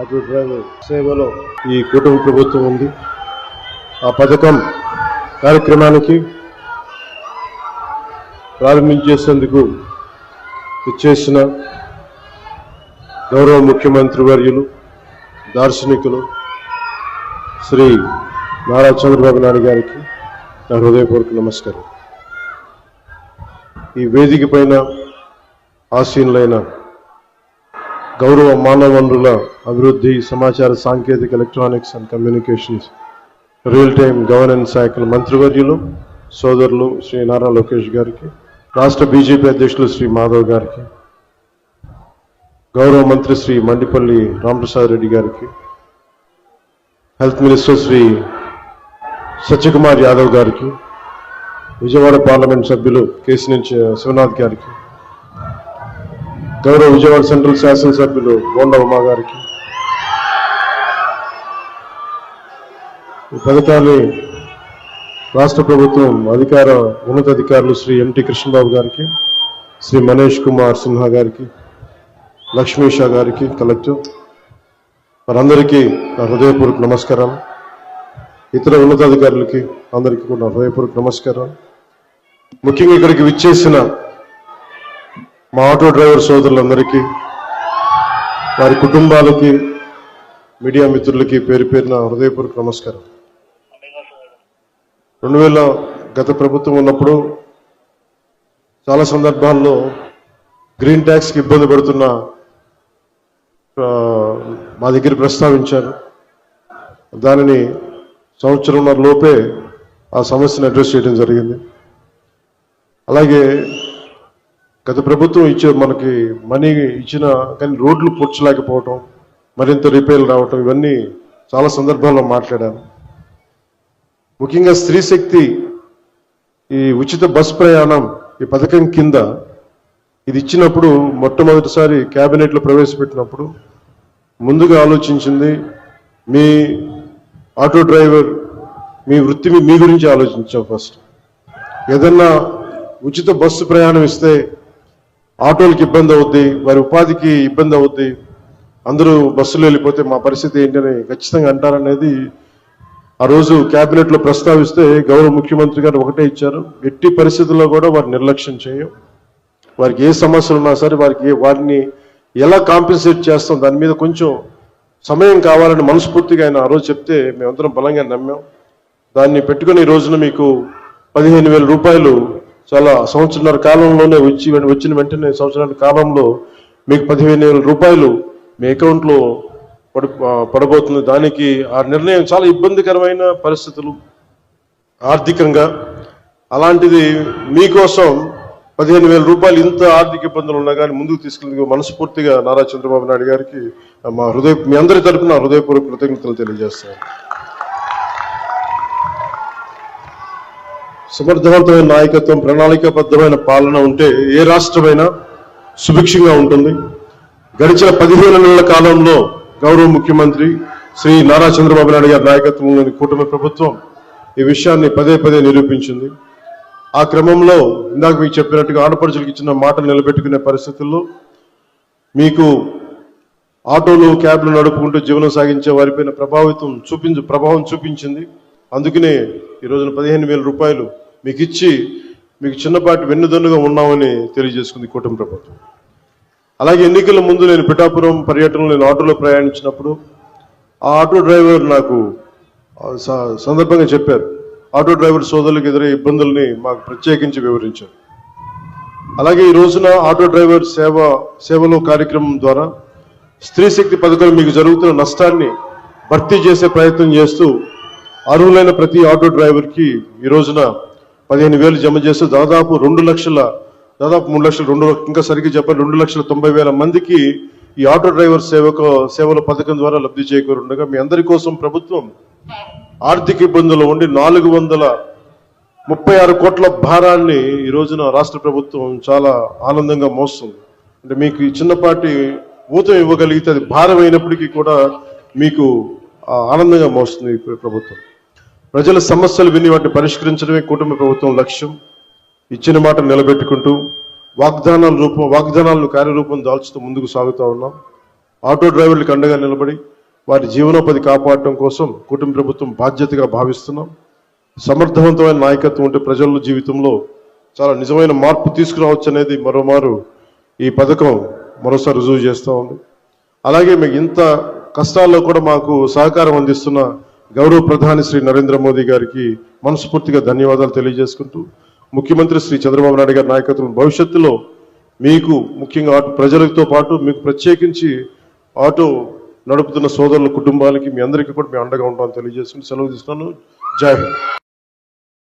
Auto driver సేవలో ఈ కూటమి ప్రభుత్వం ఉంది. ఆ పథకం కార్యక్రమానికి ప్రారంభించేందుకు ఇచ్చేసిన గౌరవ ముఖ్యమంత్రి వర్యులు దార్శనికులు శ్రీ నారా చంద్రబాబు నాయుడు గారికి నా హృదయపూర్వక నమస్కారం. ఈ వేదిక పైన ఆసీనులైన గౌరవ మానవ వనరుల అభివృద్ధి, సమాచార సాంకేతిక, electronics and communications, real time governance శాఖల మంత్రివర్యులు సోదరులు శ్రీ నారా లోకేష్ గారికి, రాష్ట్ర బీజేపీ అధ్యక్షులు శ్రీ మాధవ్ గారికి, గౌరవ మంత్రి శ్రీ మండిపల్లి రామప్రసాద్ రెడ్డి గారికి, హెల్త్ మినిస్టర్ శ్రీ సత్యకుమార్ యాదవ్ గారికి, విజయవాడ పార్లమెంట్ సభ్యులు కేసినేని శివనాథ్ గారికి, గౌరవ విజయవాడ సెంట్రల్ శాసనసభ్యులు బోండా ఉమా గారికి, ఈ పథకాన్ని రాష్ట్ర ప్రభుత్వం ఉన్నతాధికారులు శ్రీ ఎంటి కృష్ణబాబు గారికి, శ్రీ మనీష్ కుమార్ సిన్హా గారికి, లక్ష్మీ షా గారికి, కలెక్టర్ వారందరికీ నా హృదయపూర్వక నమస్కారం. ఇతర ఉన్నతాధికారులకి అందరికీ కూడా నా హృదయపూర్వక నమస్కారం. ముఖ్యంగా ఇక్కడికి విచ్చేసిన మా ఆటో డ్రైవర్ సోదరులందరికీ, వారి కుటుంబాలకి, మీడియా మిత్రులకి పేరు పేరున హృదయపూర్వక నమస్కారం. 2000 గత ప్రభుత్వం ఉన్నప్పుడు చాలా సందర్భాల్లో గ్రీన్ ట్యాక్స్కి ఇబ్బంది పడుతున్న మా దగ్గర ప్రస్తావించారు. దానిని సంవత్సరంన్నర లోపే ఆ సమస్యను అడ్రస్ చేయడం జరిగింది. అలాగే గత ప్రభుత్వం మనకి మనీ ఇచ్చిన కానీ రోడ్లు పూడ్చలేకపోవటం, మరింత రిపేర్లు రావటం, ఇవన్నీ చాలా సందర్భాల్లో మాట్లాడాను. ముఖ్యంగా స్త్రీ శక్తి ఈ ఉచిత బస్ ప్రయాణం ఈ పథకం కింద ఇది ఇచ్చినప్పుడు మొట్టమొదటిసారి క్యాబినెట్లో ప్రవేశపెట్టినప్పుడు ముందుగా ఆలోచించింది మీ ఆటో డ్రైవర్ మీ వృత్తి మీ గురించి ఆలోచించాం. ఫస్ట్ ఏదన్నా ఉచిత బస్సు ప్రయాణం ఇస్తే ఆటోలకు ఇబ్బంది అవుద్ది, వారి ఉపాధికి ఇబ్బంది అవుద్ది, అందరూ బస్సులో వెళ్ళిపోతే మా పరిస్థితి ఏంటని ఖచ్చితంగా అంటారనేది ఆ రోజు క్యాబినెట్లో ప్రస్తావిస్తే గౌరవ ముఖ్యమంత్రి గారు ఒకటే ఇచ్చారు, ఎట్టి పరిస్థితుల్లో కూడా వారిని నిర్లక్ష్యం చేయం, వారికి ఏ సమస్యలు ఉన్నా సరే వారిని ఎలా కాంపెన్సేట్ చేస్తాం దాని మీద కొంచెం సమయం కావాలని మనస్ఫూర్తిగా ఆయన ఆ రోజు చెప్తే మేమందరం బలంగా నమ్మాం. దాన్ని పెట్టుకుని ఈ రోజున మీకు 15,000 రూపాయలు చాలా సంవత్సరాల కాలంలోనే వచ్చిన వెంటనే సంవత్సరాల కాలంలో మీకు 15,000 రూపాయలు మీ అకౌంట్లో పడబోతుంది. దానికి ఆ నిర్ణయం చాలా ఇబ్బందికరమైన పరిస్థితులు ఆర్థికంగా, అలాంటిది మీకోసం 15,000 రూపాయలు ఇంత ఆర్థిక ఇబ్బందులు ఉన్నా కానీ ముందుకు తీసుకెళ్ళి మనస్ఫూర్తిగా నారా చంద్రబాబు నాయుడు గారికి మీ అందరి తరపున హృదయపూర్వక కృతజ్ఞతలు తెలియజేస్తాను. సమర్థవంతమైన నాయకత్వం, ప్రణాళికాబద్ధమైన పాలన ఉంటే ఏ రాష్ట్రమైనా సుభిక్షంగా ఉంటుంది. గడిచిన 15 నెలల కాలంలో గౌరవ ముఖ్యమంత్రి శ్రీ నారా చంద్రబాబు నాయుడు గారి నాయకత్వంలోని కూటమి ప్రభుత్వం ఈ విషయాన్ని పదే పదే నిరూపించింది. ఆ క్రమంలో ఇందాక మీకు చెప్పినట్టుగా ఆడపడుచులకు ఇచ్చిన మాటలు నిలబెట్టుకునే పరిస్థితుల్లో మీకు ఆటోలు, క్యాబ్లు నడుపుకుంటూ జీవనం సాగించే వారిపైన ప్రభావం చూపించింది. అందుకనే ఈ రోజున 15,000 రూపాయలు మీకు ఇచ్చి మీకు చిన్నపాటి వెన్నుదన్నుగా ఉన్నామని తెలియజేసుకుంది కూటమి ప్రభుత్వం. అలాగే ఎన్నికల ముందు నేను పిఠాపురం పర్యటనలో నేను ఆటోలో ప్రయాణించినప్పుడు ఆ ఆటో డ్రైవర్ నాకు సందర్భంగా చెప్పారు, ఆటో డ్రైవర్ సోదరులకు ఎదురయ్యే ఇబ్బందుల్ని మాకు ప్రత్యేకించి వివరించారు. అలాగే ఈ రోజున ఆటో డ్రైవర్ సేవలో కార్యక్రమం ద్వారా స్త్రీ శక్తి పథకం మీకు జరుగుతున్న నష్టాన్ని భర్తీ చేసే ప్రయత్నం చేస్తూ అర్హులైన ప్రతి ఆటో డ్రైవర్కి ఈ రోజున 15,000 జమ చేస్తూ దాదాపు 3 లక్షలు, ఇంకా సరిగ్గా చెప్పాలి 2,90,000 మందికి ఈ ఆటో డ్రైవర్ సేవల పథకం ద్వారా లబ్ధి చేకూరుండగా మీ అందరి కోసం ప్రభుత్వం ఆర్థిక ఇబ్బందులు ఉండి 436 కోట్ల భారాన్ని ఈ రోజున రాష్ట్ర ప్రభుత్వం చాలా ఆనందంగా మోస్తుంది. అంటే మీకు చిన్నపాటి ఊతం ఇవ్వగలిగితే అది భారం అయినప్పటికీ కూడా మీకు ఆనందంగా మోస్తుంది ఈ ప్రభుత్వం. ప్రజల సమస్యలు విని వాటిని పరిష్కరించడమే కూటమి ప్రభుత్వం లక్ష్యం. ఇచ్చిన మాట నిలబెట్టుకుంటూ వాగ్దానాలను కార్యరూపం దాల్చుతూ ముందుకు సాగుతూ ఉన్నాం. ఆటో డ్రైవర్లకు అండగా నిలబడి వారి జీవనోపాధి కాపాడటం కోసం కూటమి ప్రభుత్వం బాధ్యతగా భావిస్తున్నాం. సమర్థవంతమైన నాయకత్వం ఉంటే ప్రజల జీవితంలో చాలా నిజమైన మార్పు తీసుకురావచ్చు అనేది మరోమారు ఈ పథకం మరోసారి రుజువు చేస్తూ ఉంది. అలాగే మీకు ఇంత కష్టాల్లో కూడా మాకు సహకారం అందిస్తున్న గౌరవ ప్రధాని శ్రీ నరేంద్ర మోదీ గారికి మనస్ఫూర్తిగా ధన్యవాదాలు తెలియజేసుకుంటూ, ముఖ్యమంత్రి శ్రీ చంద్రబాబు నాయుడు గారి నాయకత్వం భవిష్యత్తులో మీకు ముఖ్యంగా ప్రజలతో పాటు మీకు ప్రత్యేకించి ఆటో నడుపుతున్న సోదరుల కుటుంబాలకి మీ అందరికీ కూడా మేము అండగా ఉంటామని తెలియజేసుకుంటూ సెలవు తీసుకున్నాను. జై హింద్.